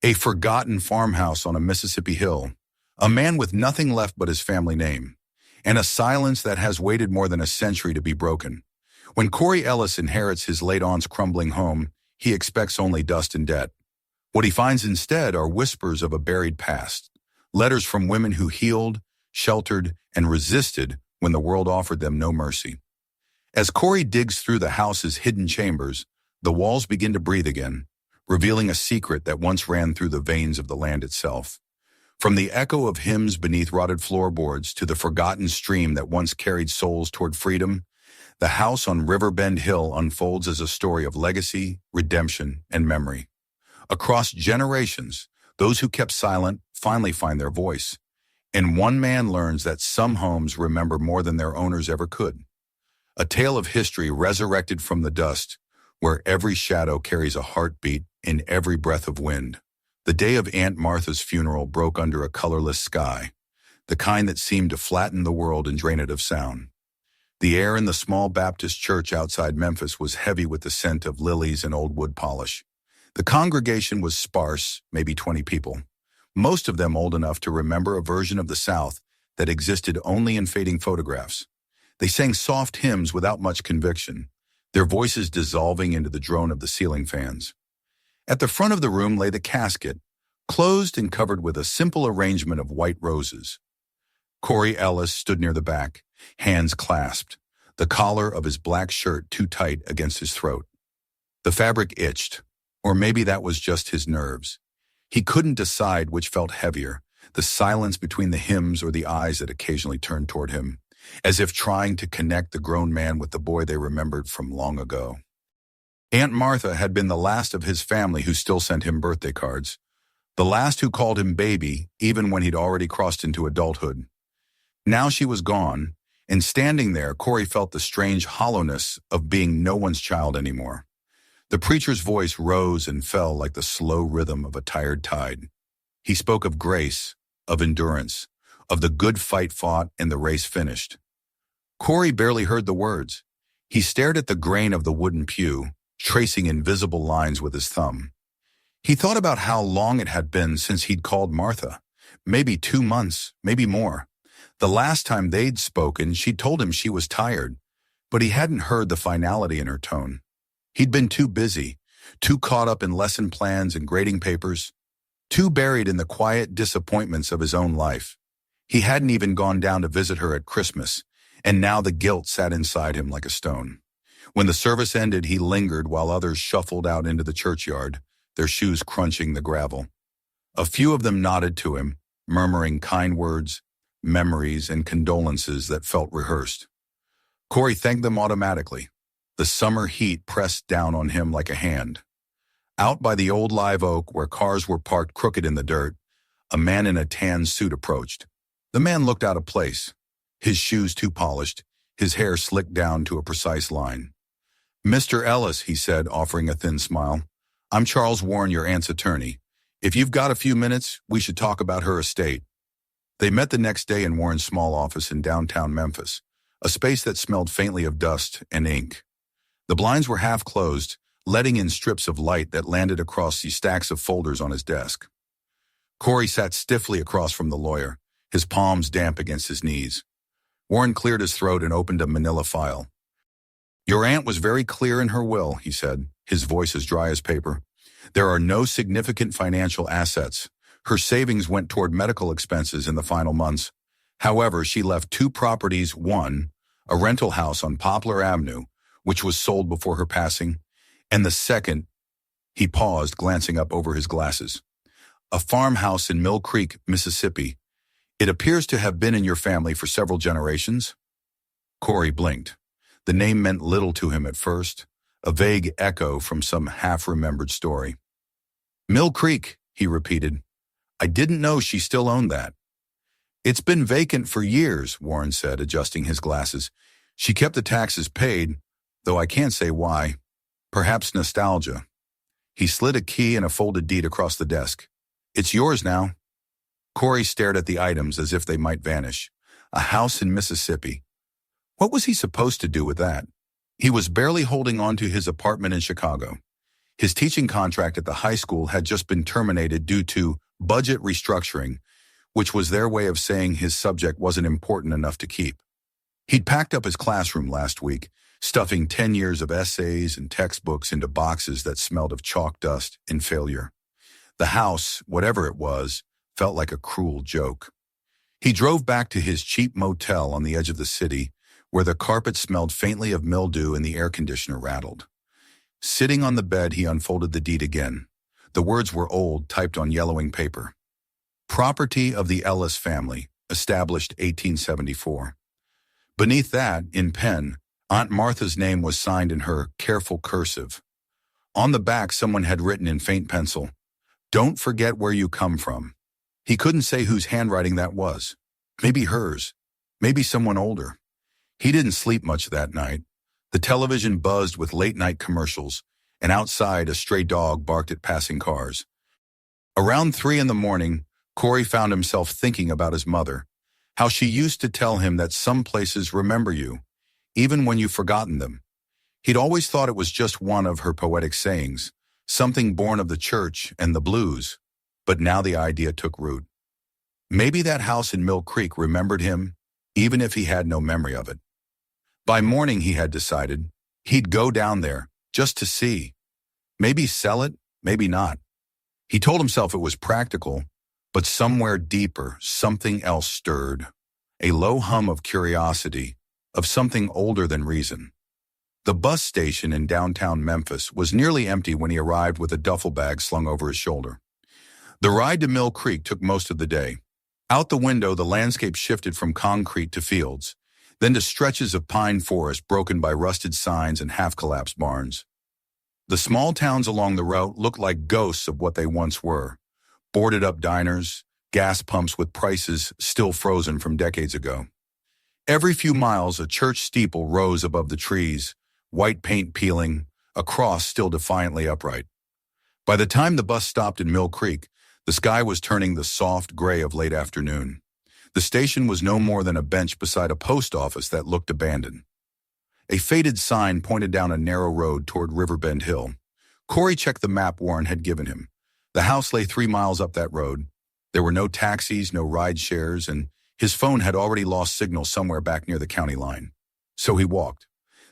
A forgotten farmhouse on a Mississippi hill, a man with nothing left but his family name, and a silence that has waited more than a century to be broken. When Corey Ellis inherits his late aunt's crumbling home, he expects only dust and debt. What he finds instead are whispers of a buried past, letters from women who healed, sheltered, and resisted when the world offered them no mercy. As Corey digs through the house's hidden chambers, the walls begin to breathe again, revealing a secret that once ran through the veins of the land itself. From the echo of hymns beneath rotted floorboards to the forgotten stream that once carried souls toward freedom, the house on Riverbend Hill unfolds as a story of legacy, redemption, and memory. Across generations, those who kept silent finally find their voice, and one man learns that some homes remember more than their owners ever could. A tale of history resurrected from the dust, where every shadow carries a heartbeat in every breath of wind. The day of Aunt Martha's funeral broke under a colorless sky, the kind that seemed to flatten the world and drain it of sound. The air in the small Baptist church outside Memphis was heavy with the scent of lilies and old wood polish. The congregation was sparse, maybe 20 people, most of them old enough to remember a version of the South that existed only in fading photographs. They sang soft hymns without much conviction, their voices dissolving into the drone of the ceiling fans. At the front of the room lay the casket, closed and covered with a simple arrangement of white roses. Corey Ellis stood near the back, hands clasped, the collar of his black shirt too tight against his throat. The fabric itched, or maybe that was just his nerves. He couldn't decide which felt heavier, the silence between the hymns or the eyes that occasionally turned toward him, as if trying to connect the grown man with the boy they remembered from long ago. Aunt Martha had been the last of his family who still sent him birthday cards, the last who called him baby even when he'd already crossed into adulthood. Now she was gone, and standing there, Corey felt the strange hollowness of being no one's child anymore. The preacher's voice rose and fell like the slow rhythm of a tired tide. He spoke of grace, of endurance, of the good fight fought and the race finished. Corey barely heard the words. He stared at the grain of the wooden pew, tracing invisible lines with his thumb. He thought about how long it had been since he'd called Martha. Maybe 2 months, maybe more. The last time they'd spoken, she'd told him she was tired, but he hadn't heard the finality in her tone. He'd been too busy, too caught up in lesson plans and grading papers, too buried in the quiet disappointments of his own life. He hadn't even gone down to visit her at Christmas, and now the guilt sat inside him like a stone. When the service ended, he lingered while others shuffled out into the churchyard, their shoes crunching the gravel. A few of them nodded to him, murmuring kind words, memories, and condolences that felt rehearsed. Corey thanked them automatically. The summer heat pressed down on him like a hand. Out by the old live oak where cars were parked crooked in the dirt, a man in a tan suit approached. The man looked out of place, his shoes too polished, his hair slicked down to a precise line. "Mr. Ellis," he said, offering a thin smile, "I'm Charles Warren, your aunt's attorney. If you've got a few minutes, we should talk about her estate." They met the next day in Warren's small office in downtown Memphis, a space that smelled faintly of dust and ink. The blinds were half closed, letting in strips of light that landed across the stacks of folders on his desk. Corey sat stiffly across from the lawyer, his palms damp against his knees. Warren cleared his throat and opened a manila file. "Your aunt was very clear in her will," he said, his voice as dry as paper. "There are no significant financial assets. Her savings went toward medical expenses in the final months. However, she left 2 properties, one, a rental house on Poplar Avenue, which was sold before her passing, and the second," he paused, glancing up over his glasses, "a farmhouse in Mill Creek, Mississippi. It appears to have been in your family for several generations." Corey blinked. The name meant little to him at first, a vague echo from some half-remembered story. "Mill Creek," he repeated. "I didn't know she still owned that." "It's been vacant for years," Warren said, adjusting his glasses. "She kept the taxes paid, though I can't say why. Perhaps nostalgia." He slid a key and a folded deed across the desk. "It's yours now." Corey stared at the items as if they might vanish. A house in Mississippi. What was he supposed to do with that? He was barely holding on to his apartment in Chicago. His teaching contract at the high school had just been terminated due to budget restructuring, which was their way of saying his subject wasn't important enough to keep. He'd packed up his classroom last week, stuffing 10 years of essays and textbooks into boxes that smelled of chalk dust and failure. The house, whatever it was, felt like a cruel joke. He drove back to his cheap motel on the edge of the city, where the carpet smelled faintly of mildew and the air conditioner rattled. Sitting on the bed, he unfolded the deed again. The words were old, typed on yellowing paper. Property of the Ellis family, established 1874. Beneath that, in pen, Aunt Martha's name was signed in her careful cursive. On the back, someone had written in faint pencil, "Don't forget where you come from." He couldn't say whose handwriting that was. Maybe hers. Maybe someone older. He didn't sleep much that night. The television buzzed with late-night commercials, and outside a stray dog barked at passing cars. Around 3 a.m, Corey found himself thinking about his mother, how she used to tell him that some places remember you, even when you've forgotten them. He'd always thought it was just one of her poetic sayings, something born of the church and the blues, but now the idea took root. Maybe that house in Mill Creek remembered him, even if he had no memory of it. By morning, he had decided, he'd go down there, just to see. Maybe sell it, maybe not. He told himself it was practical, but somewhere deeper, something else stirred. A low hum of curiosity, of something older than reason. The bus station in downtown Memphis was nearly empty when he arrived with a duffel bag slung over his shoulder. The ride to Mill Creek took most of the day. Out the window, the landscape shifted from concrete to fields, then to stretches of pine forest broken by rusted signs and half-collapsed barns. The small towns along the route looked like ghosts of what they once were. Boarded-up diners, gas pumps with prices still frozen from decades ago. Every few miles, a church steeple rose above the trees, white paint peeling, a cross still defiantly upright. By the time the bus stopped in Mill Creek, the sky was turning the soft gray of late afternoon. The station was no more than a bench beside a post office that looked abandoned. A faded sign pointed down a narrow road toward Riverbend Hill. Corey checked the map Warren had given him. The house lay 3 miles up that road. There were no taxis, no ride shares, and his phone had already lost signal somewhere back near the county line. So he walked.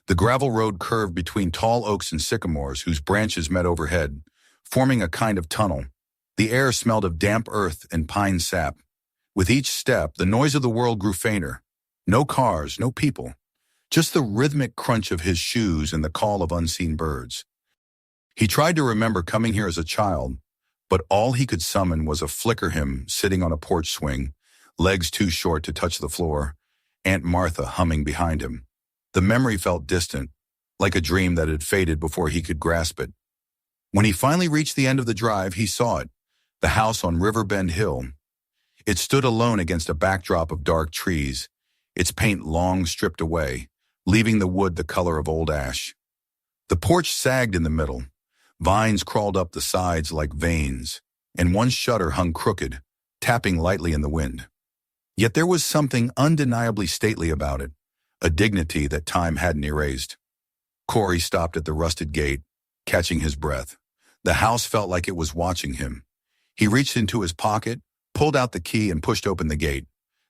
The gravel road curved between tall oaks and sycamores whose branches met overhead, forming a kind of tunnel. The air smelled of damp earth and pine sap. With each step, the noise of the world grew fainter. No cars, no people. Just the rhythmic crunch of his shoes and the call of unseen birds. He tried to remember coming here as a child, but all he could summon was a flicker him sitting on a porch swing, legs too short to touch the floor, Aunt Martha humming behind him. The memory felt distant, like a dream that had faded before he could grasp it. When he finally reached the end of the drive, he saw it, the house on Riverbend Hill. It stood alone against a backdrop of dark trees, its paint long stripped away, leaving the wood the color of old ash. The porch sagged in the middle. Vines crawled up the sides like veins, and one shutter hung crooked, tapping lightly in the wind. Yet there was something undeniably stately about it, a dignity that time hadn't erased. Corey stopped at the rusted gate, catching his breath. The house felt like it was watching him. He reached into his pocket, pulled out the key, and pushed open the gate.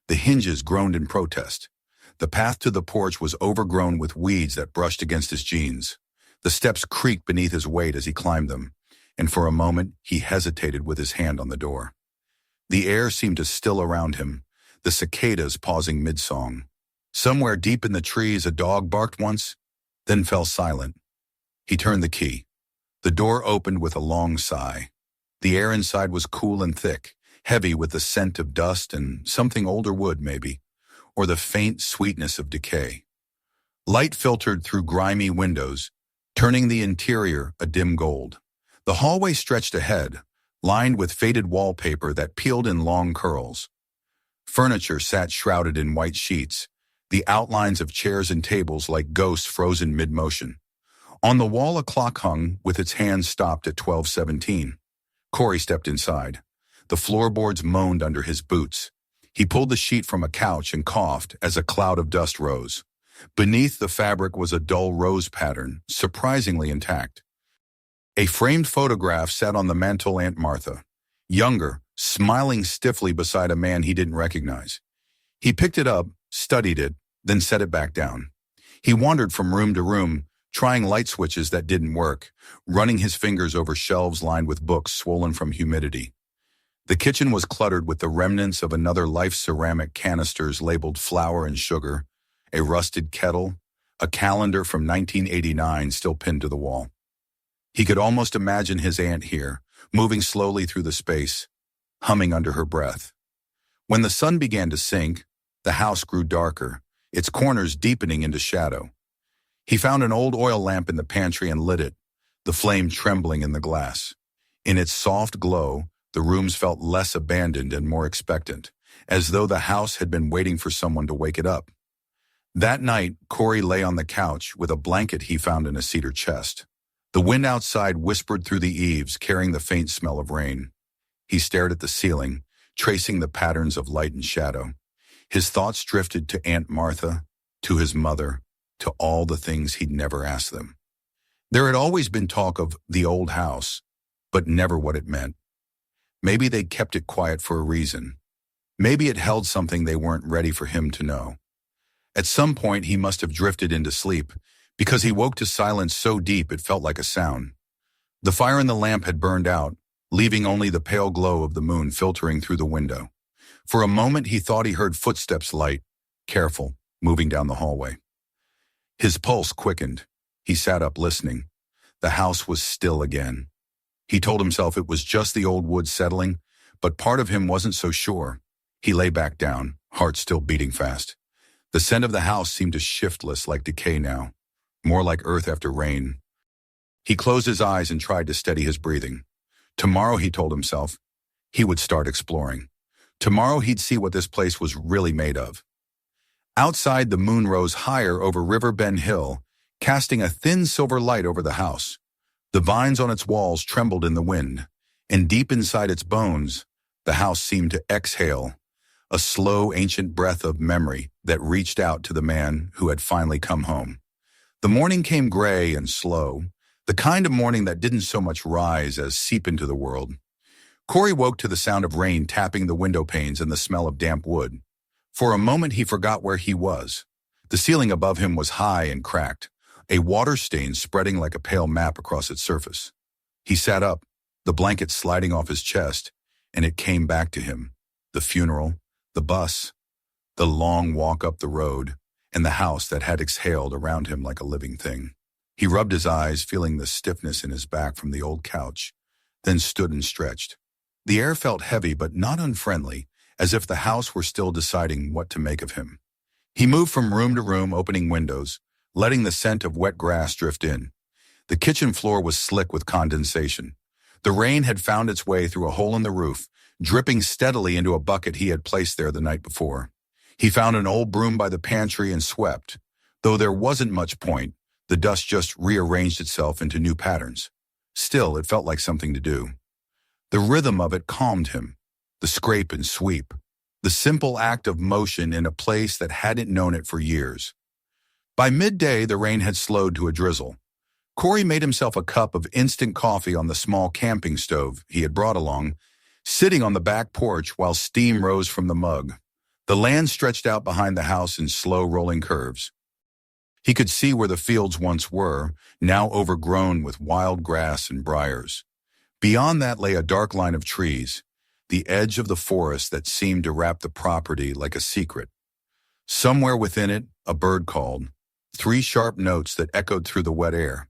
The hinges groaned in protest. The path to the porch was overgrown with weeds that brushed against his jeans. The steps creaked beneath his weight as he climbed them, and for a moment he hesitated with his hand on the door. The air seemed to still around him, the cicadas pausing mid-song. Somewhere deep in the trees a dog barked once, then fell silent. He turned the key. The door opened with a long sigh. The air inside was cool and thick, heavy with the scent of dust and something older wood, maybe, or the faint sweetness of decay. Light filtered through grimy windows, turning the interior a dim gold. The hallway stretched ahead, lined with faded wallpaper that peeled in long curls. Furniture sat shrouded in white sheets, the outlines of chairs and tables like ghosts frozen mid-motion. On the wall a clock hung, with its hands stopped at 12:17. Corey stepped inside. The floorboards moaned under his boots. He pulled the sheet from a couch and coughed as a cloud of dust rose. Beneath the fabric was a dull rose pattern, surprisingly intact. A framed photograph sat on the mantel. Aunt Martha, younger, smiling stiffly beside a man he didn't recognize. He picked it up, studied it, then set it back down. He wandered from room to room, trying light switches that didn't work, running his fingers over shelves lined with books swollen from humidity. The kitchen was cluttered with the remnants of another Life ceramic canisters labeled flour and sugar, a rusted kettle, a calendar from 1989 still pinned to the wall. He could almost imagine his aunt here, moving slowly through the space, humming under her breath. When the sun began to sink, the house grew darker, its corners deepening into shadow. He found an old oil lamp in the pantry and lit it, the flame trembling in the glass. In its soft glow, the rooms felt less abandoned and more expectant, as though the house had been waiting for someone to wake it up. That night, Corey lay on the couch with a blanket he found in a cedar chest. The wind outside whispered through the eaves, carrying the faint smell of rain. He stared at the ceiling, tracing the patterns of light and shadow. His thoughts drifted to Aunt Martha, to his mother, to all the things he'd never asked them. There had always been talk of the old house, but never what it meant. Maybe they'd kept it quiet for a reason. Maybe it held something they weren't ready for him to know. At some point, he must have drifted into sleep, because he woke to silence so deep it felt like a sound. The fire in the lamp had burned out, leaving only the pale glow of the moon filtering through the window. For a moment, he thought he heard footsteps light, careful, moving down the hallway. His pulse quickened. He sat up listening. The house was still again. He told himself it was just the old wood settling, but part of him wasn't so sure. He lay back down, heart still beating fast. The scent of the house seemed shiftless like decay now, more like earth after rain. He closed his eyes and tried to steady his breathing. Tomorrow, he told himself, he would start exploring. Tomorrow he'd see what this place was really made of. Outside, the moon rose higher over River Bend Hill, casting a thin silver light over the house. The vines on its walls trembled in the wind, and deep inside its bones, the house seemed to exhale, a slow, ancient breath of memory that reached out to the man who had finally come home. The morning came gray and slow, the kind of morning that didn't so much rise as seep into the world. Corey woke to the sound of rain tapping the window panes and the smell of damp wood. For a moment, he forgot where he was. The ceiling above him was high and cracked, a water stain spreading like a pale map across its surface. He sat up, the blanket sliding off his chest, and it came back to him. The funeral, the bus, the long walk up the road, and the house that had exhaled around him like a living thing. He rubbed his eyes, feeling the stiffness in his back from the old couch, then stood and stretched. The air felt heavy but not unfriendly, as if the house were still deciding what to make of him. He moved from room to room, opening windows, letting the scent of wet grass drift in. The kitchen floor was slick with condensation. The rain had found its way through a hole in the roof, dripping steadily into a bucket he had placed there the night before. He found an old broom by the pantry and swept. Though there wasn't much point, the dust just rearranged itself into new patterns. Still, it felt like something to do. The rhythm of it calmed him, the scrape and sweep, the simple act of motion in a place that hadn't known it for years. By midday, the rain had slowed to a drizzle. Corey made himself a cup of instant coffee on the small camping stove he had brought along, sitting on the back porch while steam rose from the mug. The land stretched out behind the house in slow rolling curves. He could see where the fields once were, now overgrown with wild grass and briars. Beyond that lay a dark line of trees, the edge of the forest that seemed to wrap the property like a secret. Somewhere within it, a bird called, 3 sharp notes that echoed through the wet air.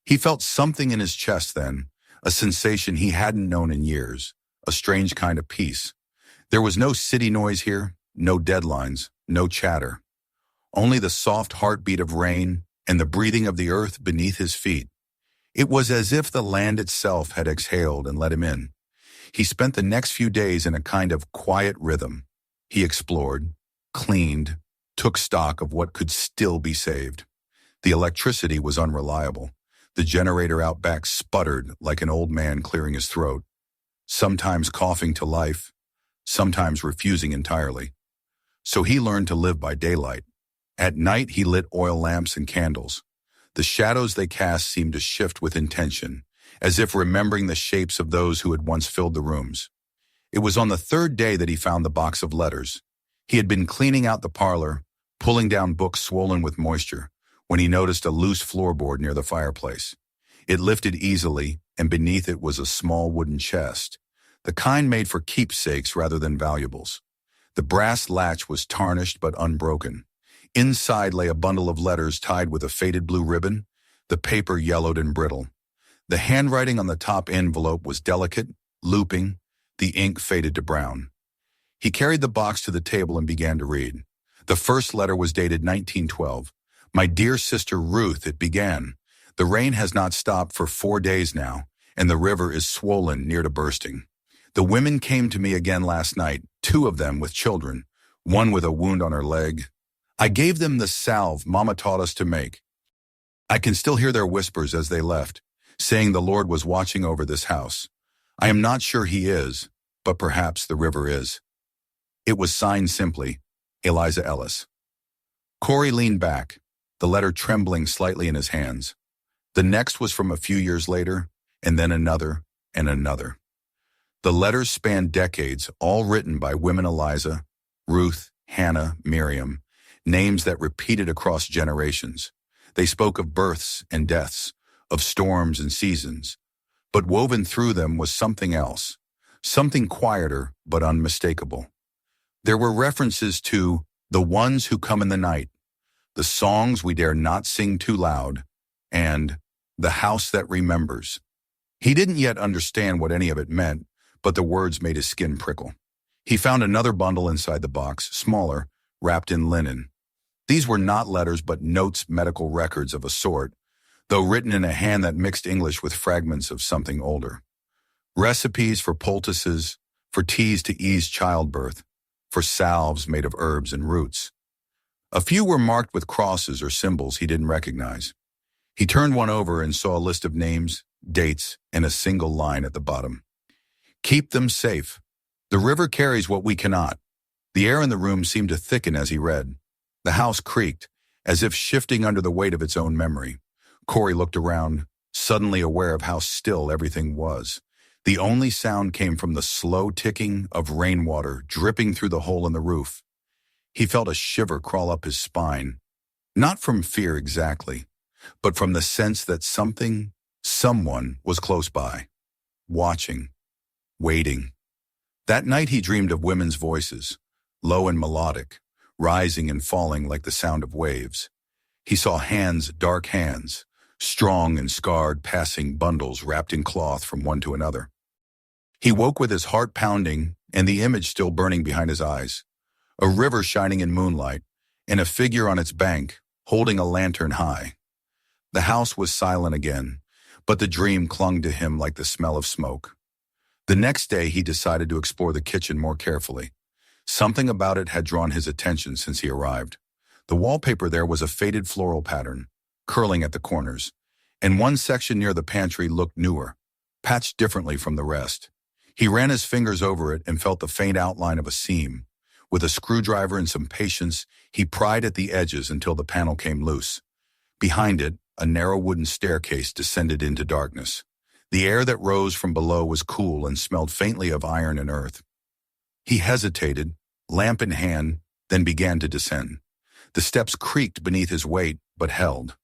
He felt something in his chest then, a sensation he hadn't known in years, a strange kind of peace. There was no city noise here, no deadlines, no chatter. Only the soft heartbeat of rain and the breathing of the earth beneath his feet. It was as if the land itself had exhaled and let him in. He spent the next few days in a kind of quiet rhythm. He explored, cleaned, took stock of what could still be saved. The electricity was unreliable. The generator out back sputtered like an old man clearing his throat, sometimes coughing to life, sometimes refusing entirely. So he learned to live by daylight. At night, he lit oil lamps and candles. The shadows they cast seemed to shift with intention, as if remembering the shapes of those who had once filled the rooms. It was on the third day that he found the box of letters. He had been cleaning out the parlor, pulling down books swollen with moisture, when he noticed a loose floorboard near the fireplace. It lifted easily, and beneath it was a small wooden chest, the kind made for keepsakes rather than valuables. The brass latch was tarnished but unbroken. Inside lay a bundle of letters tied with a faded blue ribbon, the paper yellowed and brittle. The handwriting on the top envelope was delicate, looping, the ink faded to brown. He carried the box to the table and began to read. The first letter was dated 1912. "My dear sister Ruth," it began. "The rain has not stopped for 4 days now, and the river is swollen near to bursting. The women came to me again last night, 2 of them with children, one with a wound on her leg. I gave them the salve Mama taught us to make. I can still hear their whispers as they left, saying the Lord was watching over this house. I am not sure he is, but perhaps the river is." It was signed simply, Eliza Ellis. Corey leaned back, the letter trembling slightly in his hands. The next was from a few years later, and then another and another. The letters spanned decades, all written by women Eliza, Ruth, Hannah, Miriam, names that repeated across generations. They spoke of births and deaths, of storms and seasons. But woven through them was something else, something quieter but unmistakable. There were references to the ones who come in the night, the songs we dare not sing too loud, and the house that remembers. He didn't yet understand what any of it meant, but the words made his skin prickle. He found another bundle inside the box, smaller, wrapped in linen. These were not letters but notes, medical records of a sort, though written in a hand that mixed English with fragments of something older. Recipes for poultices, for teas to ease childbirth, for salves made of herbs and roots. A few were marked with crosses or symbols he didn't recognize. He turned one over and saw a list of names, dates, and a single line at the bottom. "Keep them safe. The river carries what we cannot." The air in the room seemed to thicken as he read. The house creaked, as if shifting under the weight of its own memory. Corey looked around, suddenly aware of how still everything was. The only sound came from the slow ticking of rainwater dripping through the hole in the roof. He felt a shiver crawl up his spine, not from fear exactly, but from the sense that someone was close by, watching, waiting. That night he dreamed of women's voices, low and melodic, rising and falling like the sound of waves. He saw hands, dark hands, strong and scarred, passing bundles wrapped in cloth from one to another. He woke with his heart pounding and the image still burning behind his eyes. A river shining in moonlight, and a figure on its bank, holding a lantern high. The house was silent again, but the dream clung to him like the smell of smoke. The next day he decided to explore the kitchen more carefully. Something about it had drawn his attention since he arrived. The wallpaper there was a faded floral pattern, curling at the corners, and one section near the pantry looked newer, patched differently from the rest. He ran his fingers over it and felt the faint outline of a seam. With a screwdriver and some patience, he pried at the edges until the panel came loose. Behind it, a narrow wooden staircase descended into darkness. The air that rose from below was cool and smelled faintly of iron and earth. He hesitated, lamp in hand, then began to descend. The steps creaked beneath his weight, but held.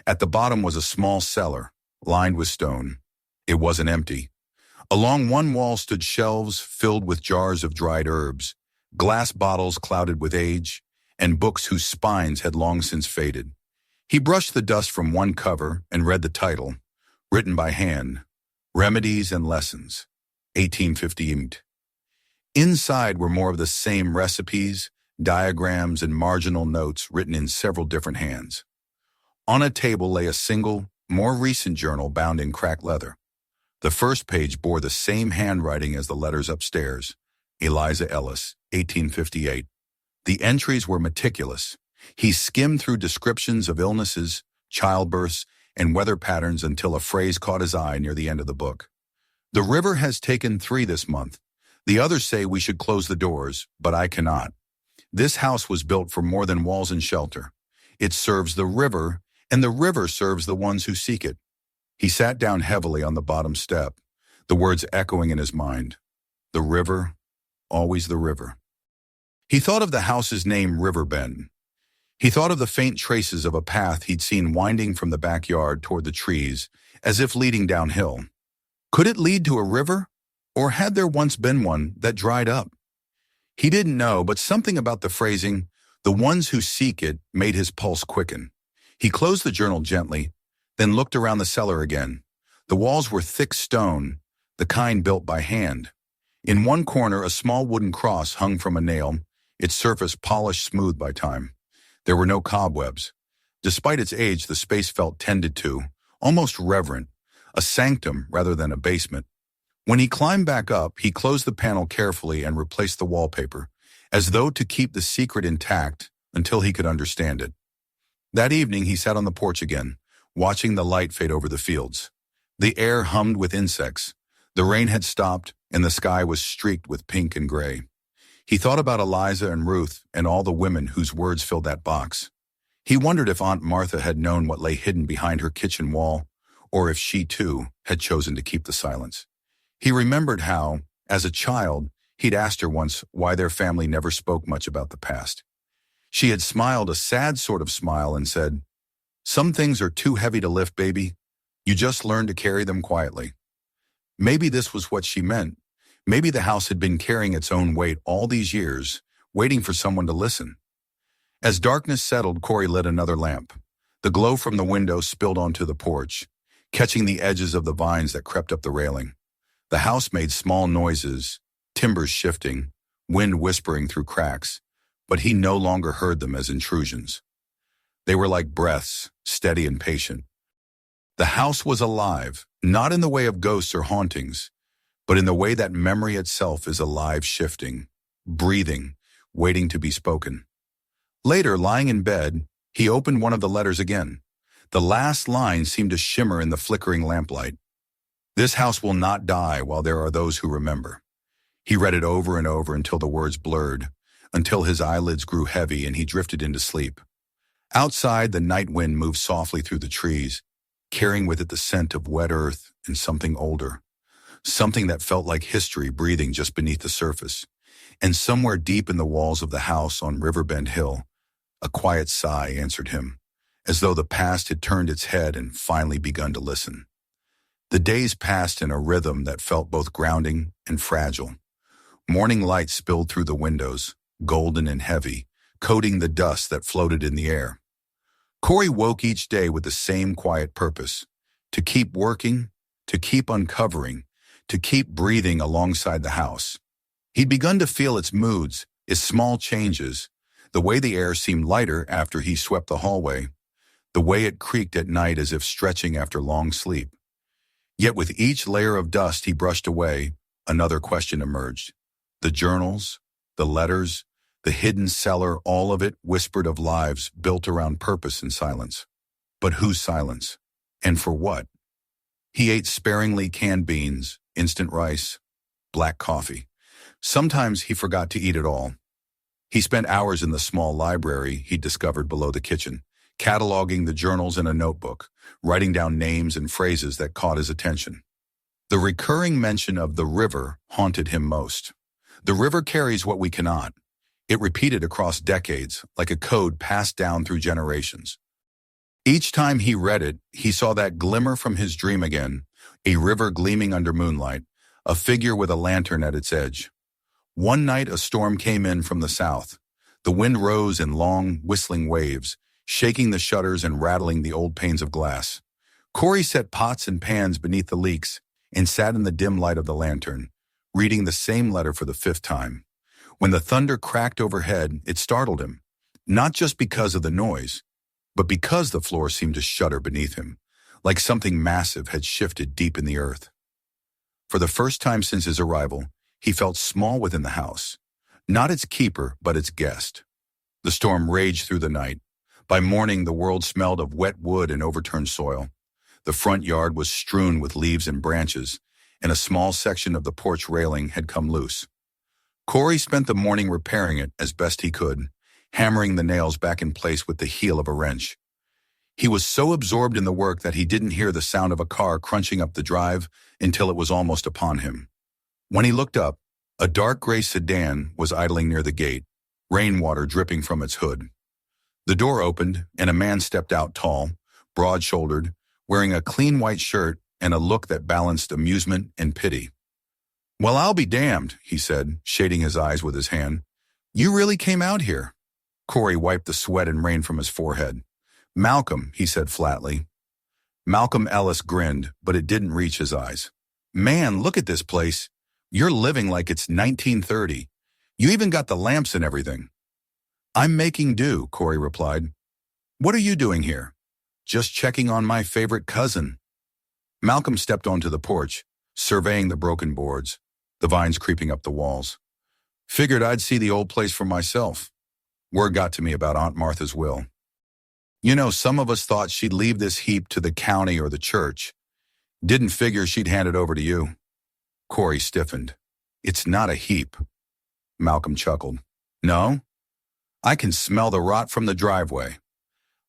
At the bottom was a small cellar, lined with stone. It wasn't empty. Along one wall stood shelves filled with jars of dried herbs, glass bottles clouded with age, and books whose spines had long since faded. He brushed the dust from one cover and read the title, written by hand, Remedies and Lessons, 1858. Inside were more of the same recipes, diagrams, and marginal notes written in several different hands. On a table lay a single, more recent journal bound in cracked leather. The first page bore the same handwriting as the letters upstairs, Eliza Ellis, 1858. The entries were meticulous. He skimmed through descriptions of illnesses, childbirths, and weather patterns until a phrase caught his eye near the end of the book. "The river has taken 3 this month. The others say we should close the doors, but I cannot. This house was built for more than walls and shelter. It serves the river, and the river serves the ones who seek it. He sat down heavily on the bottom step, the words echoing in his mind. The river, always the river. He thought of the house's name, Riverbend. He thought of the faint traces of a path he'd seen winding from the backyard toward the trees, as if leading downhill. Could it lead to a river? Or had there once been one that dried up? He didn't know, but something about the phrasing, "the ones who seek it," made his pulse quicken. He closed the journal gently, then looked around the cellar again. The walls were thick stone, the kind built by hand. In one corner, a small wooden cross hung from a nail, its surface polished smooth by time. There were no cobwebs. Despite its age, the space felt tended to, almost reverent, a sanctum rather than a basement. When he climbed back up, he closed the panel carefully and replaced the wallpaper, as though to keep the secret intact until he could understand it. That evening, he sat on the porch again, watching the light fade over the fields. The air hummed with insects. The rain had stopped, and the sky was streaked with pink and gray. He thought about Eliza and Ruth and all the women whose words filled that box. He wondered if Aunt Martha had known what lay hidden behind her kitchen wall, or if she, too, had chosen to keep the silence. He remembered how, as a child, he'd asked her once why their family never spoke much about the past. She had smiled a sad sort of smile and said, "Some things are too heavy to lift, baby. You just learn to carry them quietly." Maybe this was what she meant. Maybe the house had been carrying its own weight all these years, waiting for someone to listen. As darkness settled, Corey lit another lamp. The glow from the window spilled onto the porch, catching the edges of the vines that crept up the railing. The house made small noises, timbers shifting, wind whispering through cracks, but he no longer heard them as intrusions. They were like breaths, steady and patient. The house was alive, not in the way of ghosts or hauntings, but in the way that memory itself is alive, shifting, breathing, waiting to be spoken. Later, lying in bed, he opened one of the letters again. The last line seemed to shimmer in the flickering lamplight. "This house will not die while there are those who remember." He read it over and over until the words blurred, until his eyelids grew heavy and he drifted into sleep. Outside, the night wind moved softly through the trees, carrying with it the scent of wet earth and something older. Something that felt like history breathing just beneath the surface. And somewhere deep in the walls of the house on Riverbend Hill, a quiet sigh answered him, as though the past had turned its head and finally begun to listen. The days passed in a rhythm that felt both grounding and fragile. Morning light spilled through the windows, golden and heavy, coating the dust that floated in the air. Corey woke each day with the same quiet purpose, to keep working, to keep uncovering, to keep breathing alongside the house. He'd begun to feel its moods, its small changes, the way the air seemed lighter after he swept the hallway, the way it creaked at night as if stretching after long sleep. Yet with each layer of dust he brushed away, another question emerged. The journals, the letters, the hidden cellar, all of it whispered of lives built around purpose and silence. But whose silence? And for what? He ate sparingly canned beans, instant rice, black coffee. Sometimes he forgot to eat at all. He spent hours in the small library he'd discovered below the kitchen, cataloging the journals in a notebook, writing down names and phrases that caught his attention. The recurring mention of the river haunted him most. The river carries what we cannot. It repeated across decades, like a code passed down through generations. Each time he read it, he saw that glimmer from his dream again, a river gleaming under moonlight, a figure with a lantern at its edge. One night a storm came in from the south. The wind rose in long, whistling waves, shaking the shutters and rattling the old panes of glass. Corey set pots and pans beneath the leaks and sat in the dim light of the lantern, reading the same letter for the 5th time. When the thunder cracked overhead, it startled him, not just because of the noise, but because the floor seemed to shudder beneath him, like something massive had shifted deep in the earth. For the first time since his arrival, he felt small within the house, not its keeper, but its guest. The storm raged through the night. By morning, the world smelled of wet wood and overturned soil. The front yard was strewn with leaves and branches, and a small section of the porch railing had come loose. Corey spent the morning repairing it as best he could, hammering the nails back in place with the heel of a wrench. He was so absorbed in the work that he didn't hear the sound of a car crunching up the drive until it was almost upon him. When he looked up, a dark gray sedan was idling near the gate, rainwater dripping from its hood. The door opened, and a man stepped out tall, broad-shouldered, wearing a clean white shirt and a look that balanced amusement and pity. "Well, I'll be damned," he said, shading his eyes with his hand. "You really came out here?" Corey wiped the sweat and rain from his forehead. "Malcolm," he said flatly. Malcolm Ellis grinned, but it didn't reach his eyes. "Man, look at this place. You're living like it's 1930. You even got the lamps and everything." "I'm making do," Corey replied. "What are you doing here?" "Just checking on my favorite cousin." Malcolm stepped onto the porch, surveying the broken boards, the vines creeping up the walls. "Figured I'd see the old place for myself. Word got to me about Aunt Martha's will. You know, some of us thought she'd leave this heap to the county or the church. Didn't figure she'd hand it over to you." Corey stiffened. "It's not a heap." Malcolm chuckled. "No? I can smell the rot from the driveway.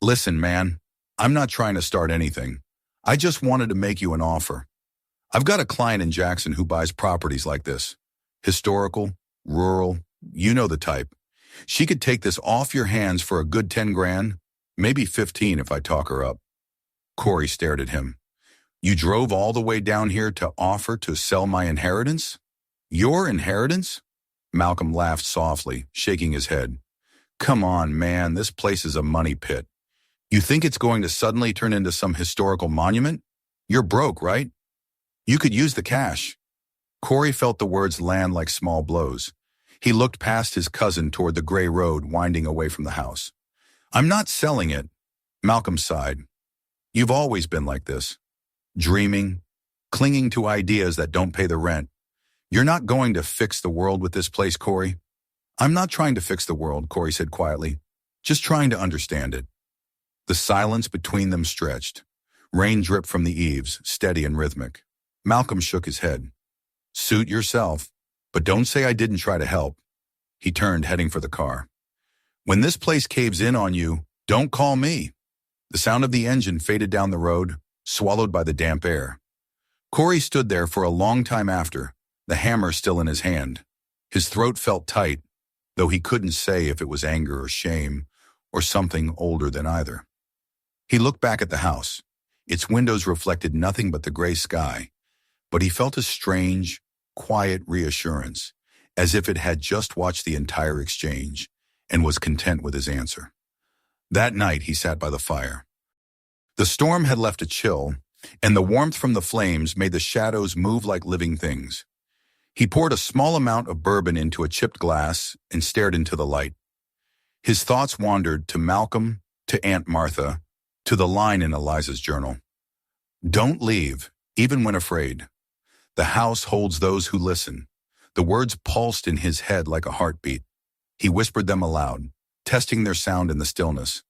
Listen, man, I'm not trying to start anything. I just wanted to make you an offer. I've got a client in Jackson who buys properties like this. Historical, rural, you know the type. She could take this off your hands for a good 10 grand, maybe 15 if I talk her up." Corey stared at him. "You drove all the way down here to offer to sell my inheritance?" "Your inheritance?" Malcolm laughed softly, shaking his head. "Come on, man, this place is a money pit. You think it's going to suddenly turn into some historical monument? You're broke, right? You could use the cash." Corey felt the words land like small blows. He looked past his cousin toward the gray road winding away from the house. "I'm not selling it." Malcolm sighed. "You've always been like this. Dreaming, clinging to ideas that don't pay the rent. You're not going to fix the world with this place, Corey." "I'm not trying to fix the world," Corey said quietly. "Just trying to understand it." The silence between them stretched. Rain dripped from the eaves, steady and rhythmic. Malcolm shook his head. "Suit yourself, but don't say I didn't try to help." He turned, heading for the car. "When this place caves in on you, don't call me." The sound of the engine faded down the road, swallowed by the damp air. Corey stood there for a long time after, the hammer still in his hand. His throat felt tight, though he couldn't say if it was anger or shame, or something older than either. He looked back at the house. Its windows reflected nothing but the gray sky, but he felt a strange, quiet reassurance, as if it had just watched the entire exchange and was content with his answer. That night he sat by the fire. The storm had left a chill, and the warmth from the flames made the shadows move like living things. He poured a small amount of bourbon into a chipped glass and stared into the light. His thoughts wandered to Malcolm, to Aunt Martha, to the line in Eliza's journal. "Don't leave, even when afraid. The house holds those who listen." The words pulsed in his head like a heartbeat. He whispered them aloud, testing their sound in the stillness.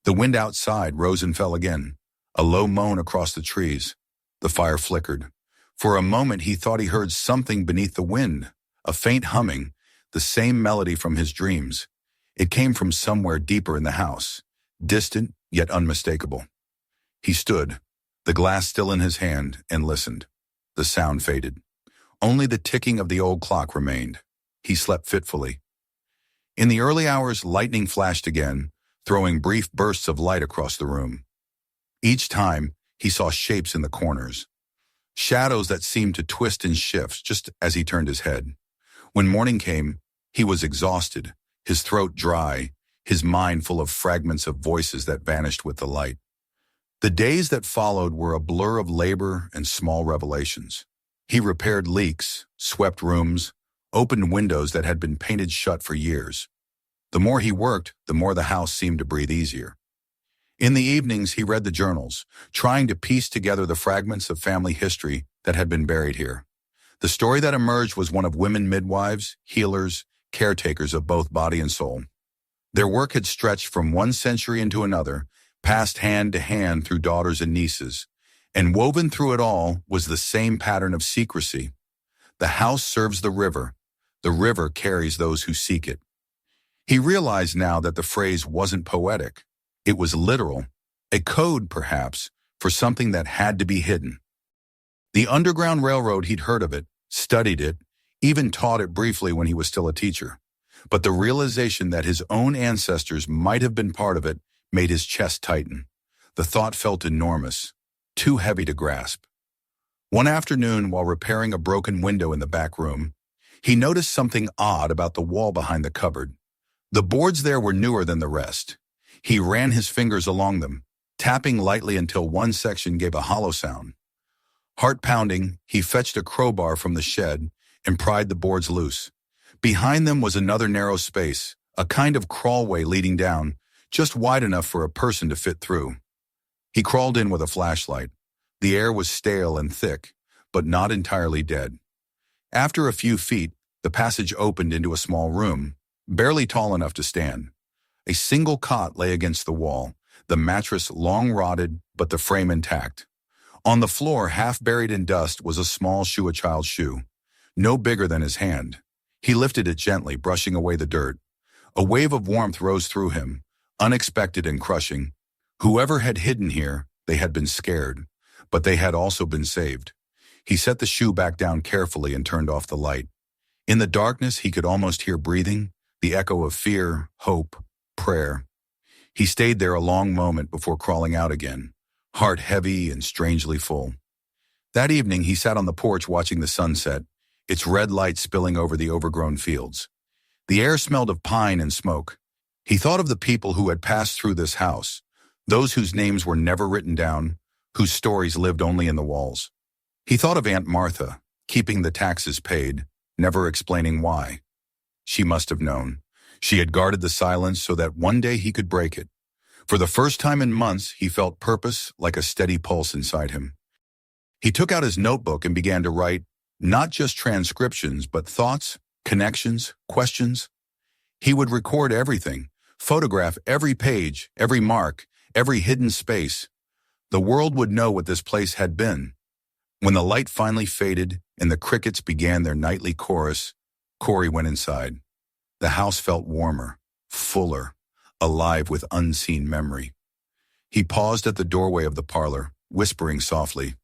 The wind outside rose and fell again, a low moan across the trees. The fire flickered. For a moment he thought he heard something beneath the wind, a faint humming, the same melody from his dreams. It came from somewhere deeper in the house, distant yet unmistakable. He stood, the glass still in his hand, and listened. The sound faded. Only the ticking of the old clock remained. He slept fitfully. In the early hours, lightning flashed again, throwing brief bursts of light across the room. Each time, he saw shapes in the corners, shadows that seemed to twist and shift just as he turned his head. When morning came, he was exhausted, his throat dry, his mind full of fragments of voices that vanished with the light. The days that followed were a blur of labor and small revelations. He repaired leaks, swept rooms, opened windows that had been painted shut for years. The more he worked, the more the house seemed to breathe easier. In the evenings, he read the journals, trying to piece together the fragments of family history that had been buried here. The story that emerged was one of women midwives, healers, caretakers of both body and soul. Their work had stretched from one century into another, passed hand to hand through daughters and nieces, and woven through it all was the same pattern of secrecy. The house serves the river carries those who seek it. He realized now that the phrase wasn't poetic. It was literal. A code, perhaps, for something that had to be hidden. The Underground Railroad, he'd heard of it, studied it, even taught it briefly when he was still a teacher. But the realization that his own ancestors might have been part of it made his chest tighten. The thought felt enormous, too heavy to grasp. One afternoon, while repairing a broken window in the back room, he noticed something odd about the wall behind the cupboard. The boards there were newer than the rest. He ran his fingers along them, tapping lightly until one section gave a hollow sound. Heart pounding, he fetched a crowbar from the shed and pried the boards loose. Behind them was another narrow space, a kind of crawlway leading down, just wide enough for a person to fit through. He crawled in with a flashlight. The air was stale and thick, but not entirely dead. After a few feet, the passage opened into a small room, barely tall enough to stand. A single cot lay against the wall, the mattress long rotted, but the frame intact. On the floor, half buried in dust, was a small shoe, a child's shoe, no bigger than his hand. He lifted it gently, brushing away the dirt. A wave of warmth rose through him, unexpected and crushing. Whoever had hidden here, they had been scared, but they had also been saved. He set the shoe back down carefully and turned off the light. In the darkness, he could almost hear breathing, the echo of fear, hope, prayer. He stayed there a long moment before crawling out again, heart heavy and strangely full. That evening, he sat on the porch watching the sunset, its red light spilling over the overgrown fields. The air smelled of pine and smoke. He thought of the people who had passed through this house, those whose names were never written down, whose stories lived only in the walls. He thought of Aunt Martha, keeping the taxes paid, never explaining why. She must have known. She had guarded the silence so that one day he could break it. For the first time in months, he felt purpose like a steady pulse inside him. He took out his notebook and began to write, not just transcriptions, but thoughts, connections, questions. He would record everything, photograph every page, every mark, every hidden space. The world would know what this place had been. When the light finally faded and the crickets began their nightly chorus, Corey went inside. The house felt warmer, fuller, alive with unseen memory. He paused at the doorway of the parlor, whispering softly,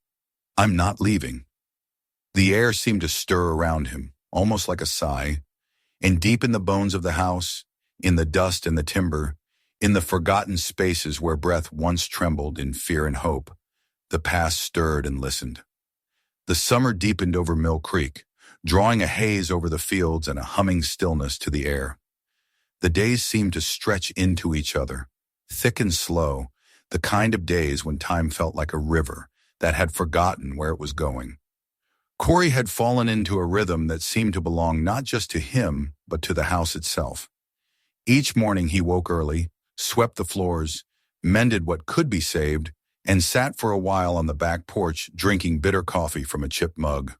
"I'm not leaving." The air seemed to stir around him, almost like a sigh, and deep in the bones of the house, in the dust and the timber, in the forgotten spaces where breath once trembled in fear and hope, the past stirred and listened. The summer deepened over Mill Creek, drawing a haze over the fields and a humming stillness to the air. The days seemed to stretch into each other, thick and slow, the kind of days when time felt like a river that had forgotten where it was going. Corey had fallen into a rhythm that seemed to belong not just to him, but to the house itself. Each morning he woke early, swept the floors, mended what could be saved, and sat for a while on the back porch drinking bitter coffee from a chipped mug.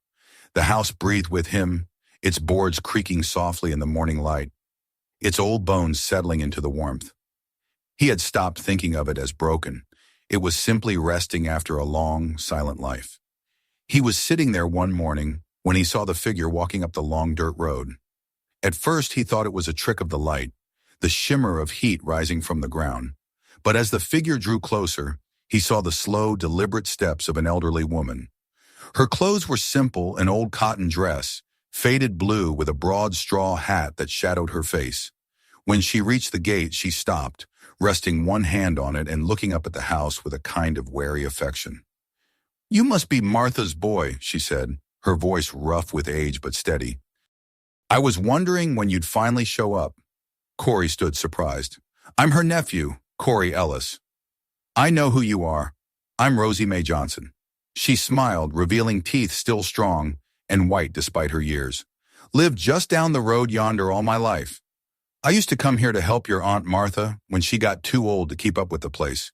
The house breathed with him, its boards creaking softly in the morning light, its old bones settling into the warmth. He had stopped thinking of it as broken. It was simply resting after a long, silent life. He was sitting there one morning when he saw the figure walking up the long dirt road. At first, he thought it was a trick of the light, the shimmer of heat rising from the ground. But as the figure drew closer, he saw the slow, deliberate steps of an elderly woman. Her clothes were simple, an old cotton dress, faded blue with a broad straw hat that shadowed her face. When she reached the gate, she stopped, resting one hand on it and looking up at the house with a kind of wary affection. "You must be Martha's boy," she said, her voice rough with age but steady. "I was wondering when you'd finally show up." Corey stood surprised. "I'm her nephew, Corey Ellis." "I know who you are. I'm Rosie Mae Johnson." She smiled, revealing teeth still strong and white despite her years. "Lived just down the road yonder all my life. I used to come here to help your Aunt Martha when she got too old to keep up with the place."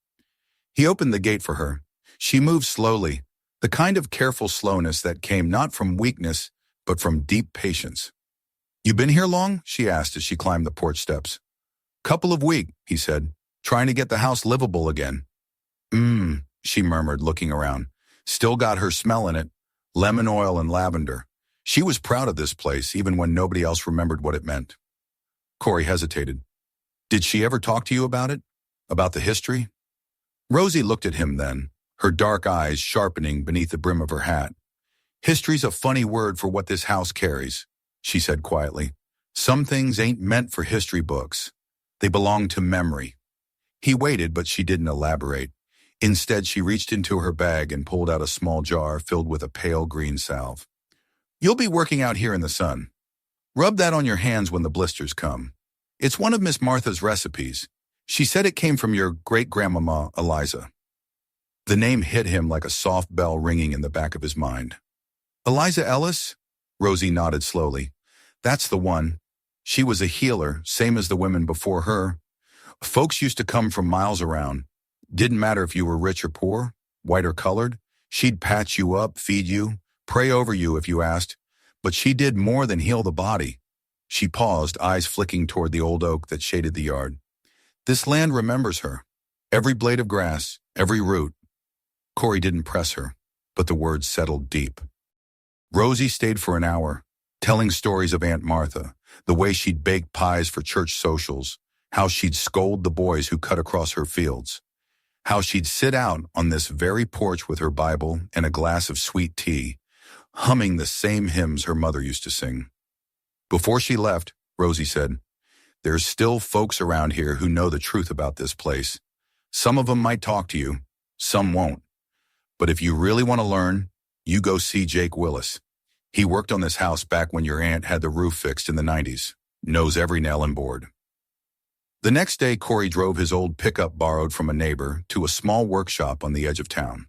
He opened the gate for her. She moved slowly, the kind of careful slowness that came not from weakness, but from deep patience. "You been here long?" she asked as she climbed the porch steps. "Couple of weeks," he said, "trying to get the house livable again." She murmured, looking around. Still got her smell in it, lemon oil and lavender. She was proud of this place, even when nobody else remembered what it meant. Corey hesitated. "Did she ever talk to you about it? About the history?" Rosie looked at him then, her dark eyes sharpening beneath the brim of her hat. "History's a funny word for what this house carries," she said quietly. "Some things ain't meant for history books. They belong to memory." He waited, but she didn't elaborate. Instead, she reached into her bag and pulled out a small jar filled with a pale green salve. "You'll be working out here in the sun. Rub that on your hands when the blisters come. It's one of Miss Martha's recipes. She said it came from your great-grandmama, Eliza." The name hit him like a soft bell ringing in the back of his mind. "Eliza Ellis?" Rosie nodded slowly. "That's the one. She was a healer, same as the women before her. Folks used to come from miles around. Didn't matter if you were rich or poor, white or colored. She'd patch you up, feed you, pray over you if you asked. But she did more than heal the body." She paused, eyes flicking toward the old oak that shaded the yard. "This land remembers her. Every blade of grass, every root." Corey didn't press her, but the words settled deep. Rosie stayed for an hour, telling stories of Aunt Martha, the way she'd bake pies for church socials, how she'd scold the boys who cut across her fields, how she'd sit out on this very porch with her Bible and a glass of sweet tea, humming the same hymns her mother used to sing. Before she left, Rosie said, "There's still folks around here who know the truth about this place. Some of them might talk to you, some won't. But if you really want to learn, you go see Jake Willis. He worked on this house back when your aunt had the roof fixed in the 90s. Knows every nail and board." The next day, Corey drove his old pickup borrowed from a neighbor to a small workshop on the edge of town.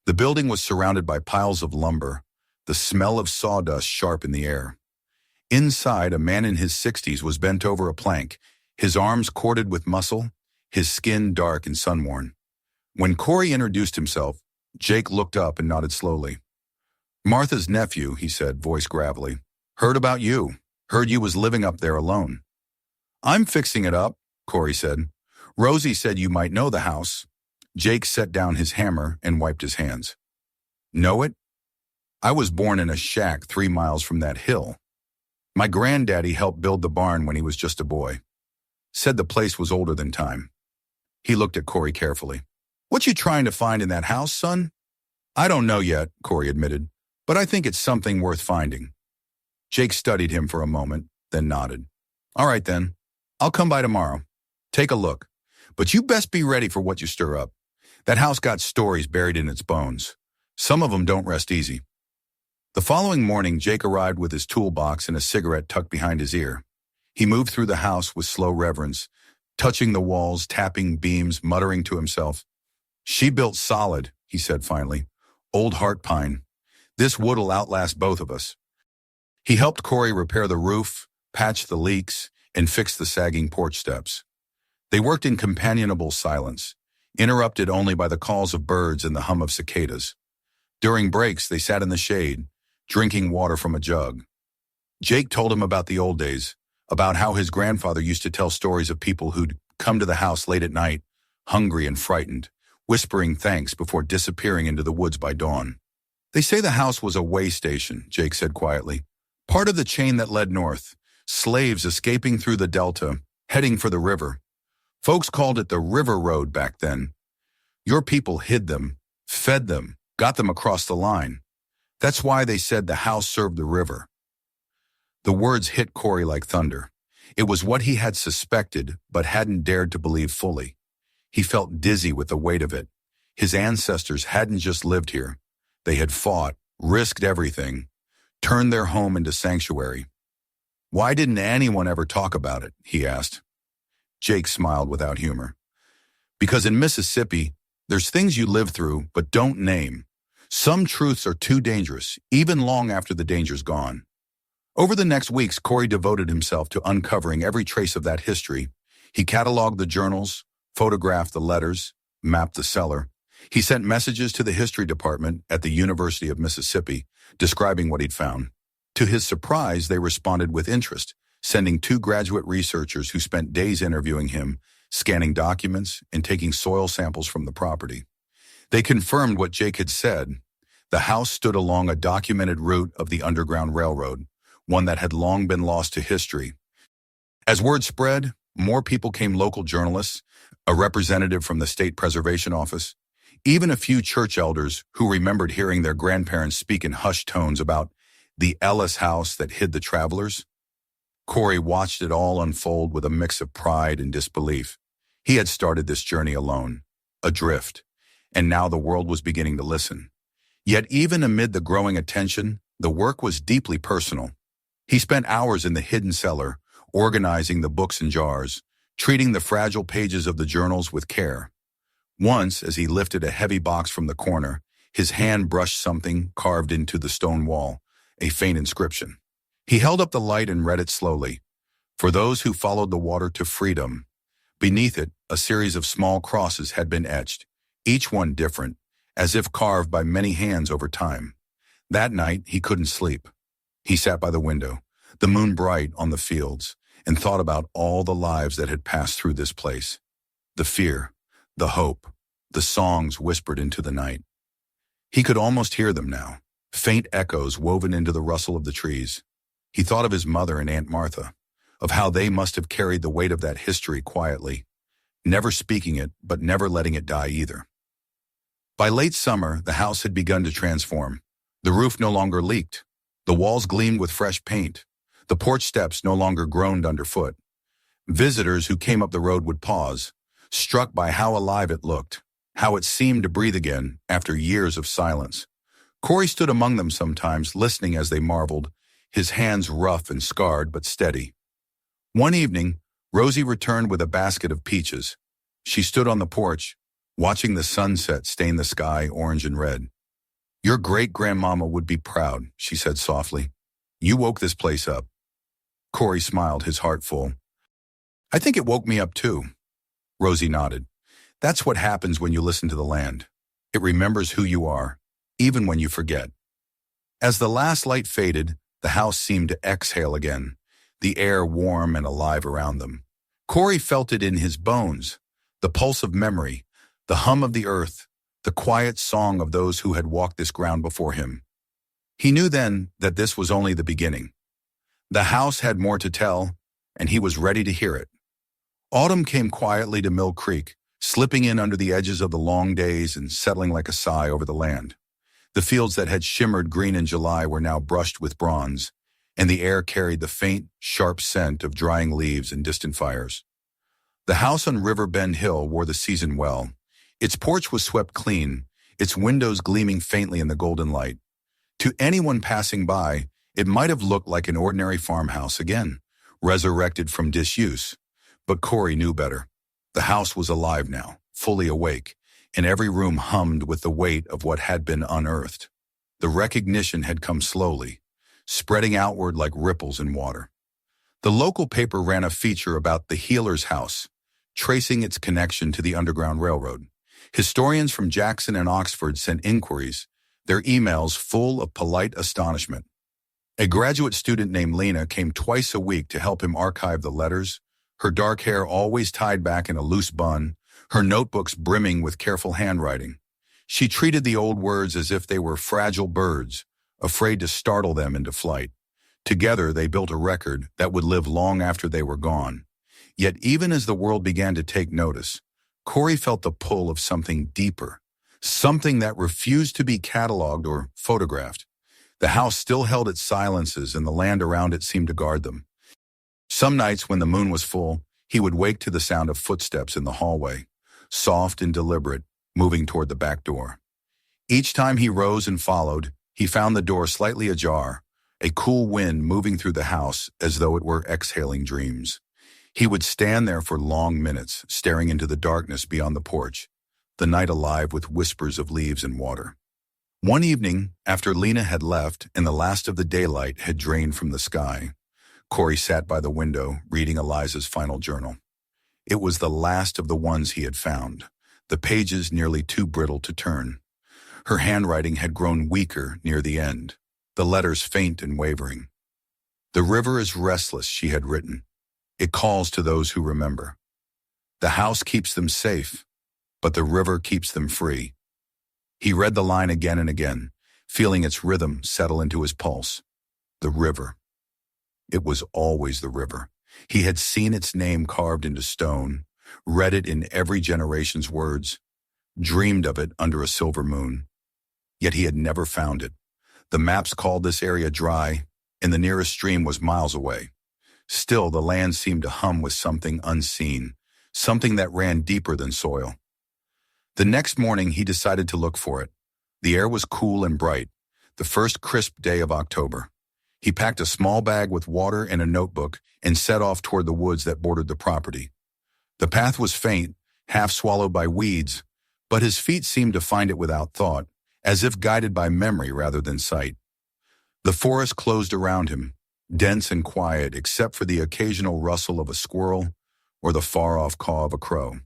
The building was surrounded by piles of lumber, the smell of sawdust sharp in the air. Inside, a man in his 60s was bent over a plank, his arms corded with muscle, his skin dark and sun-worn. When Corey introduced himself, Jake looked up and nodded slowly. "Martha's nephew," he said, voice gravelly. "Heard about you. Heard you was living up there alone." "I'm fixing it up," Corey said. "Rosie said you might know the house." Jake set down his hammer and wiped his hands. "Know it? I was born in a shack 3 miles from that hill. My granddaddy helped build the barn when he was just a boy. Said the place was older than time." He looked at Corey carefully. "What you trying to find in that house, son?" "I don't know yet," Corey admitted, "but I think it's something worth finding." Jake studied him for a moment, then nodded. "All right then. I'll come by tomorrow. Take a look. But you best be ready for what you stir up. That house got stories buried in its bones. Some of them don't rest easy." The following morning, Jake arrived with his toolbox and a cigarette tucked behind his ear. He moved through the house with slow reverence, touching the walls, tapping beams, muttering to himself. "She built solid," he said finally. "Old heart pine. This wood'll outlast both of us." He helped Corey repair the roof, patch the leaks, and fix the sagging porch steps. They worked in companionable silence, interrupted only by the calls of birds and the hum of cicadas. During breaks, they sat in the shade, drinking water from a jug. Jake told him about the old days, about how his grandfather used to tell stories of people who'd come to the house late at night, hungry and frightened, whispering thanks before disappearing into the woods by dawn. "They say the house was a way station," Jake said quietly. "Part of the chain that led north, slaves escaping through the delta, heading for the river. Folks called it the River Road back then. Your people hid them, fed them, got them across the line. That's why they said the house served the river." The words hit Corey like thunder. It was what he had suspected but hadn't dared to believe fully. He felt dizzy with the weight of it. His ancestors hadn't just lived here. They had fought, risked everything, turned their home into sanctuary. "Why didn't anyone ever talk about it?" he asked. Jake smiled without humor. "Because in Mississippi, there's things you live through but don't name. Some truths are too dangerous, even long after the danger's gone." Over the next weeks, Corey devoted himself to uncovering every trace of that history. He cataloged the journals, photographed the letters, mapped the cellar. He sent messages to the history department at the University of Mississippi, describing what he'd found. To his surprise, they responded with interest, sending 2 graduate researchers who spent days interviewing him, scanning documents, and taking soil samples from the property. They confirmed what Jake had said. The house stood along a documented route of the Underground Railroad, one that had long been lost to history. As word spread, more people came: local journalists, a representative from the State Preservation Office, even a few church elders who remembered hearing their grandparents speak in hushed tones about the Ellis house that hid the travelers. Corey watched it all unfold with a mix of pride and disbelief. He had started this journey alone, adrift, and now the world was beginning to listen. Yet even amid the growing attention, the work was deeply personal. He spent hours in the hidden cellar, organizing the books and jars, treating the fragile pages of the journals with care. Once, as he lifted a heavy box from the corner, his hand brushed something carved into the stone wall, a faint inscription. He held up the light and read it slowly. For those who followed the water to freedom. Beneath it, a series of small crosses had been etched, each one different, as if carved by many hands over time. That night, he couldn't sleep. He sat by the window, the moon bright on the fields, and thought about all the lives that had passed through this place. The fear, the hope, the songs whispered into the night. He could almost hear them now, faint echoes woven into the rustle of the trees. He thought of his mother and Aunt Martha, of how they must have carried the weight of that history quietly, never speaking it, but never letting it die either. By late summer, the house had begun to transform. The roof no longer leaked. The walls gleamed with fresh paint. The porch steps no longer groaned underfoot. Visitors who came up the road would pause, struck by how alive it looked, how it seemed to breathe again after years of silence. Corey stood among them sometimes, listening as they marveled, his hands rough and scarred but steady. One evening, Rosie returned with a basket of peaches. She stood on the porch, watching the sunset stain the sky orange and red. "Your great-grandmama would be proud," she said softly. "You woke this place up." Corey smiled, his heart full. "I think it woke me up too." Rosie nodded. "That's what happens when you listen to the land. It remembers who you are, even when you forget." As the last light faded, the house seemed to exhale again, the air warm and alive around them. Corey felt it in his bones, the pulse of memory, the hum of the earth, the quiet song of those who had walked this ground before him. He knew then that this was only the beginning. The house had more to tell, and he was ready to hear it. Autumn came quietly to Mill Creek, slipping in under the edges of the long days and settling like a sigh over the land. The fields that had shimmered green in July were now brushed with bronze, and the air carried the faint, sharp scent of drying leaves and distant fires. The house on River Bend Hill wore the season well. Its porch was swept clean, its windows gleaming faintly in the golden light. To anyone passing by, it might have looked like an ordinary farmhouse again, resurrected from disuse. But Corey knew better. The house was alive now, fully awake, and every room hummed with the weight of what had been unearthed. The recognition had come slowly, spreading outward like ripples in water. The local paper ran a feature about the Healer's house, tracing its connection to the Underground Railroad. Historians from Jackson and Oxford sent inquiries, their emails full of polite astonishment. A graduate student named Lena came twice a week to help him archive the letters, her dark hair always tied back in a loose bun, her notebooks brimming with careful handwriting. She treated the old words as if they were fragile birds, afraid to startle them into flight. Together, they built a record that would live long after they were gone. Yet even as the world began to take notice, Corey felt the pull of something deeper, something that refused to be cataloged or photographed. The house still held its silences, and the land around it seemed to guard them. Some nights when the moon was full, he would wake to the sound of footsteps in the hallway, soft and deliberate, moving toward the back door. Each time he rose and followed, he found the door slightly ajar, a cool wind moving through the house as though it were exhaling dreams. He would stand there for long minutes, staring into the darkness beyond the porch, the night alive with whispers of leaves and water. One evening, after Lena had left and the last of the daylight had drained from the sky, Corey sat by the window, reading Eliza's final journal. It was the last of the ones he had found, the pages nearly too brittle to turn. Her handwriting had grown weaker near the end, the letters faint and wavering. "The river is restless," she had written. "It calls to those who remember. The house keeps them safe, but the river keeps them free." He read the line again and again, feeling its rhythm settle into his pulse. The river. It was always the river. He had seen its name carved into stone, read it in every generation's words, dreamed of it under a silver moon. Yet he had never found it. The maps called this area dry, and the nearest stream was miles away. Still, the land seemed to hum with something unseen, something that ran deeper than soil. The next morning, he decided to look for it. The air was cool and bright, the first crisp day of October. He packed a small bag with water and a notebook and set off toward the woods that bordered the property. The path was faint, half swallowed by weeds, but his feet seemed to find it without thought, as if guided by memory rather than sight. The forest closed around him, dense and quiet except for the occasional rustle of a squirrel or the far-off caw of a crow.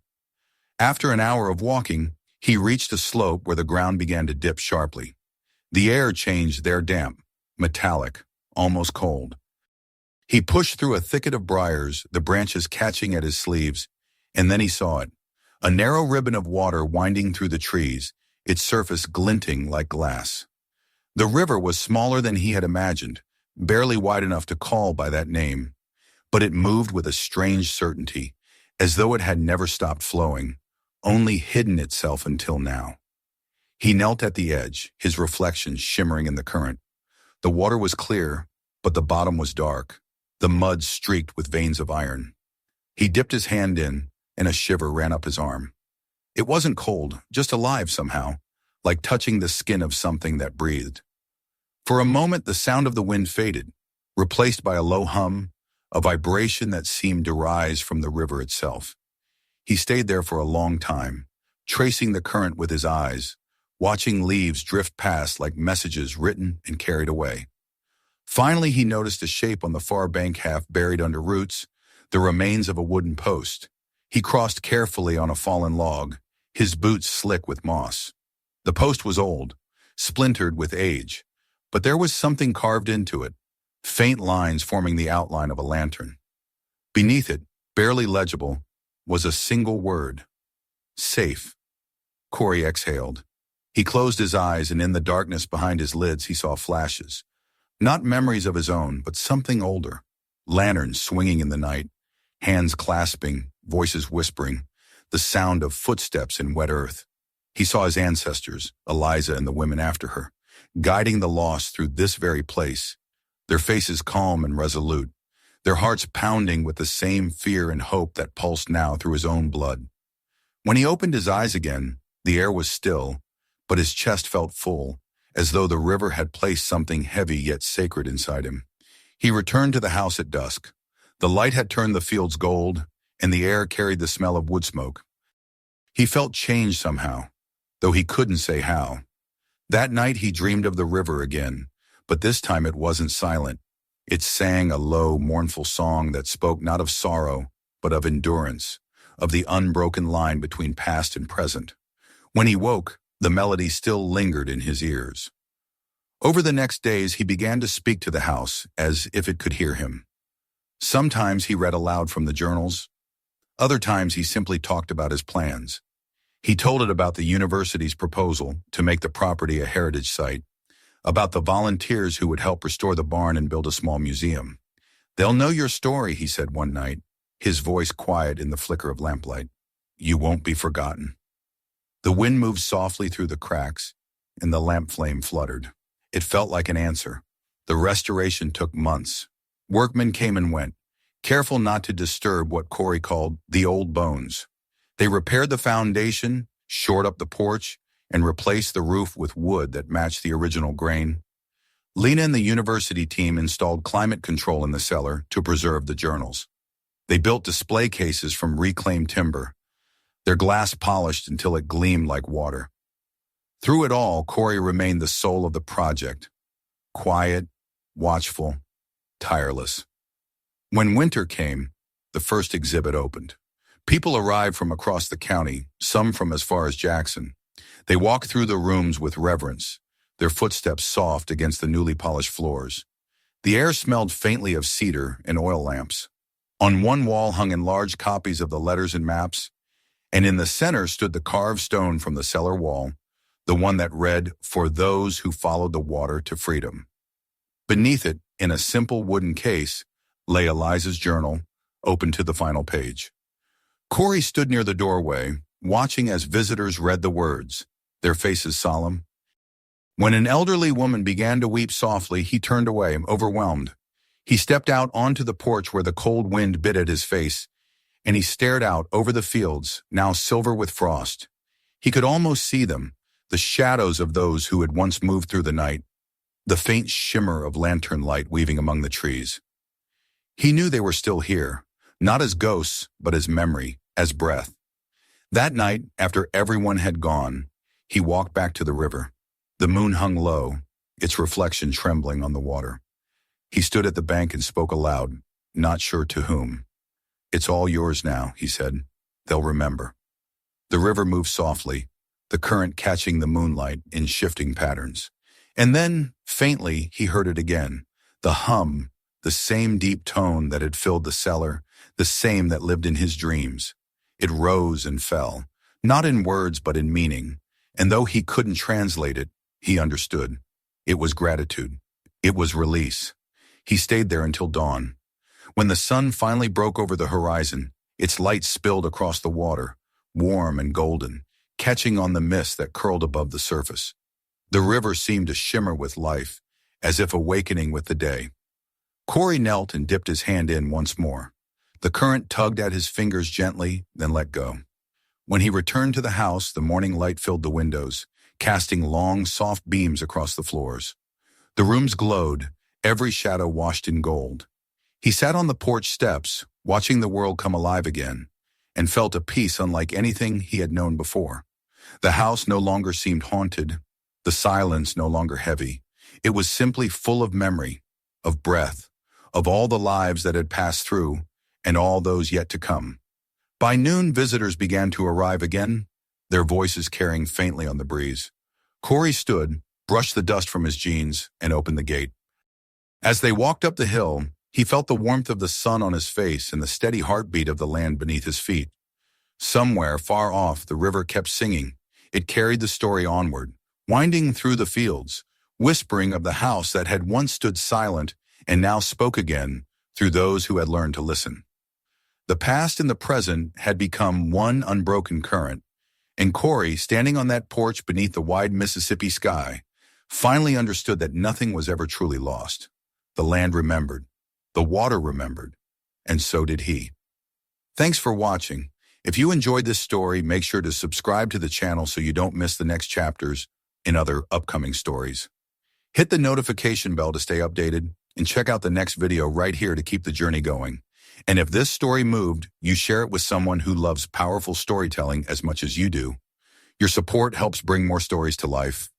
After an hour of walking, he reached a slope where the ground began to dip sharply. The air changed there damp, metallic, almost cold. He pushed through a thicket of briars, the branches catching at his sleeves, and then he saw it. A narrow ribbon of water winding through the trees, its surface glinting like glass. The river was smaller than he had imagined, barely wide enough to call by that name, but it moved with a strange certainty, as though it had never stopped flowing, only hidden itself until now. He knelt at the edge, his reflection shimmering in the current. The water was clear, but the bottom was dark, the mud streaked with veins of iron. He dipped his hand in, and a shiver ran up his arm. It wasn't cold, just alive somehow, like touching the skin of something that breathed. For a moment, the sound of the wind faded, replaced by a low hum, a vibration that seemed to rise from the river itself. He stayed there for a long time, tracing the current with his eyes, watching leaves drift past like messages written and carried away. Finally, he noticed a shape on the far bank half buried under roots, the remains of a wooden post. He crossed carefully on a fallen log, his boots slick with moss. The post was old, splintered with age, but there was something carved into it, faint lines forming the outline of a lantern. Beneath it, barely legible, was a single word. Safe. Corey exhaled. He closed his eyes, and in the darkness behind his lids he saw flashes. Not memories of his own, but something older. Lanterns swinging in the night, hands clasping, voices whispering, the sound of footsteps in wet earth. He saw his ancestors, Eliza and the women after her, guiding the lost through this very place, their faces calm and resolute, their hearts pounding with the same fear and hope that pulsed now through his own blood. When he opened his eyes again, the air was still, but his chest felt full, as though the river had placed something heavy yet sacred inside him. He returned to the house at dusk. The light had turned the fields gold, and the air carried the smell of wood smoke. He felt changed somehow, though he couldn't say how. That night he dreamed of the river again, but this time it wasn't silent. It sang a low, mournful song that spoke not of sorrow, but of endurance, of the unbroken line between past and present. When he woke, the melody still lingered in his ears. Over the next days, he began to speak to the house as if it could hear him. Sometimes he read aloud from the journals. Other times he simply talked about his plans. He told it about the university's proposal to make the property a heritage site, about the volunteers who would help restore the barn and build a small museum. "They'll know your story," he said one night, his voice quiet in the flicker of lamplight. "You won't be forgotten." The wind moved softly through the cracks, and the lamp flame fluttered. It felt like an answer. The restoration took months. Workmen came and went, careful not to disturb what Corey called the old bones. They repaired the foundation, shored up the porch, and replaced the roof with wood that matched the original grain. Lena and the university team installed climate control in the cellar to preserve the journals. They built display cases from reclaimed timber, their glass polished until it gleamed like water. Through it all, Corey remained the soul of the project, quiet, watchful, tireless. When winter came, the first exhibit opened. People arrived from across the county, some from as far as Jackson. They walked through the rooms with reverence, their footsteps soft against the newly polished floors. The air smelled faintly of cedar and oil lamps. On one wall hung enlarged copies of the letters and maps, and in the center stood the carved stone from the cellar wall, the one that read, "For those who followed the water to freedom." Beneath it, in a simple wooden case, lay Eliza's journal, open to the final page. Corey stood near the doorway, watching as visitors read the words, their faces solemn. When an elderly woman began to weep softly, he turned away, overwhelmed. He stepped out onto the porch where the cold wind bit at his face, and he stared out over the fields, now silver with frost. He could almost see them, the shadows of those who had once moved through the night, the faint shimmer of lantern light weaving among the trees. He knew they were still here, not as ghosts, but as memory, as breath. That night, after everyone had gone, he walked back to the river. The moon hung low, its reflection trembling on the water. He stood at the bank and spoke aloud, not sure to whom. "It's all yours now," he said. "They'll remember." The river moved softly, the current catching the moonlight in shifting patterns. And then, faintly, he heard it again, the hum, the same deep tone that had filled the cellar, the same that lived in his dreams. It rose and fell, not in words but in meaning, and though he couldn't translate it, he understood. It was gratitude. It was release. He stayed there until dawn. When the sun finally broke over the horizon, its light spilled across the water, warm and golden, catching on the mist that curled above the surface. The river seemed to shimmer with life, as if awakening with the day. Corey knelt and dipped his hand in once more. The current tugged at his fingers gently, then let go. When he returned to the house, the morning light filled the windows, casting long, soft beams across the floors. The rooms glowed, every shadow washed in gold. He sat on the porch steps, watching the world come alive again, and felt a peace unlike anything he had known before. The house no longer seemed haunted, the silence no longer heavy. It was simply full of memory, of breath, of all the lives that had passed through, and all those yet to come. By noon, visitors began to arrive again, their voices carrying faintly on the breeze. Corey stood, brushed the dust from his jeans, and opened the gate. As they walked up the hill, he felt the warmth of the sun on his face and the steady heartbeat of the land beneath his feet. Somewhere far off, the river kept singing. It carried the story onward, winding through the fields, whispering of the house that had once stood silent and now spoke again through those who had learned to listen. The past and the present had become one unbroken current, and Corey, standing on that porch beneath the wide Mississippi sky, finally understood that nothing was ever truly lost. The land remembered, the water remembered, and so did he. Thanks for watching. If you enjoyed this story, make sure to subscribe to the channel so you don't miss the next chapters in other upcoming stories. Hit the notification bell to stay updated, and check out the next video right here to keep the journey going. And if this story moved, you share it with someone who loves powerful storytelling as much as you do. Your support helps bring more stories to life.